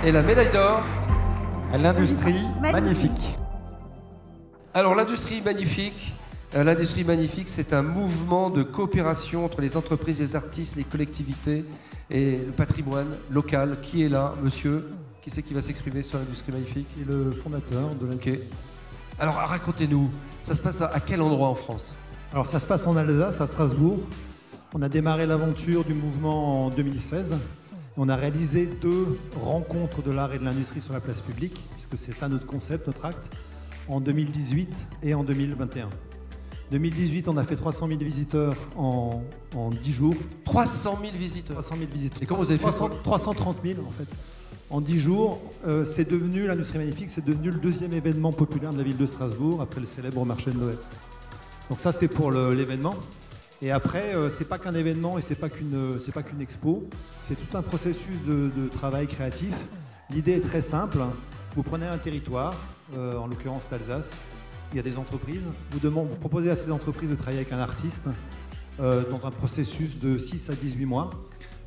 Et la médaille d'or à l'industrie magnifique. Alors l'industrie magnifique, c'est un mouvement de coopération entre les entreprises, les artistes, les collectivités et le patrimoine local. Qui est là, monsieur? Qui c'est qui va s'exprimer sur l'industrie magnifique? Qui est le fondateur de l'industrie. Ok. Alors racontez-nous, ça se passe à quel endroit en France? Alors ça se passe en Alsace, à Strasbourg. On a démarré l'aventure du mouvement en 2016. On a réalisé 2 rencontres de l'art et de l'industrie sur la place publique, puisque c'est ça notre concept, notre acte, en 2018 et en 2021. 2018, on a fait 300 000 visiteurs en 10 jours. 300 000 visiteurs. 300 000 visiteurs. Et comment vous avez fait 330 000 en fait. En 10 jours, c'est devenu, l'industrie magnifique, c'est devenu le 2e événement populaire de la ville de Strasbourg, après le célèbre marché de Noël. Donc ça, c'est pour l'événement. Et après, c'est pas qu'un événement et c'est pas qu'une expo, c'est tout un processus de travail créatif. L'idée est très simple. Vous prenez un territoire, en l'occurrence l'Alsace, il y a des entreprises, vous proposez à ces entreprises de travailler avec un artiste dans un processus de 6 à 18 mois.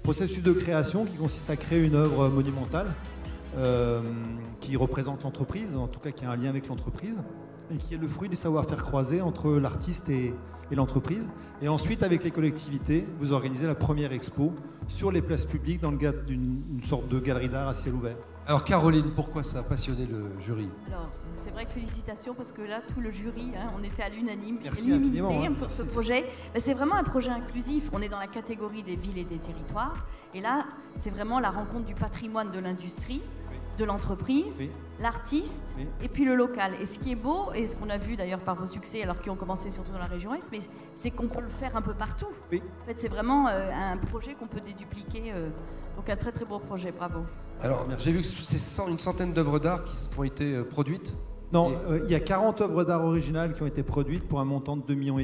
Processus de création qui consiste à créer une œuvre monumentale qui représente l'entreprise, en tout cas qui a un lien avec l'entreprise, et qui est le fruit du savoir-faire croisé entre l'artiste et l'entreprise. Et ensuite, avec les collectivités, vous organisez la première expo sur les places publiques dans le cadre d'une sorte de galerie d'art à ciel ouvert. Alors Caroline, pourquoi ça a passionné le jury? Alors, c'est vrai que félicitations parce que là, tout le jury, on était à l'unanimité infiniment, pour ce projet. C'est vraiment un projet inclusif. On est dans la catégorie des villes et des territoires. Et là, c'est vraiment la rencontre du patrimoine de l'industrie, de l'entreprise, l'artiste et puis le local. Et ce qui est beau, et ce qu'on a vu d'ailleurs par vos succès, alors qui ont commencé surtout dans la région Est, mais c'est qu'on peut le faire un peu partout. En fait, c'est vraiment un projet qu'on peut dédupliquer. Donc un très très beau projet, bravo. Alors, j'ai vu que c'est une centaine d'œuvres d'art qui ont été produites. Non, il y a 40 œuvres d'art originales qui ont été produites pour un montant de 2,5 millions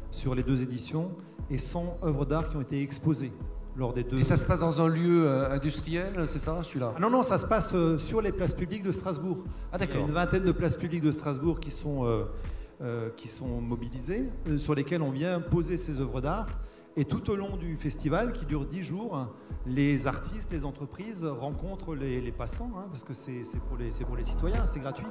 sur les 2 éditions et 100 œuvres d'art qui ont été exposées lors des 2. Et ça se passe dans un lieu industriel, c'est ça, celui-là? Non, ça se passe sur les places publiques de Strasbourg. Ah d'accord. Il y a une vingtaine de places publiques de Strasbourg qui sont mobilisées, sur lesquelles on vient poser ces œuvres d'art. Et tout au long du festival, qui dure 10 jours, les artistes, les entreprises rencontrent les passants, parce que c'est pour les citoyens, c'est gratuit.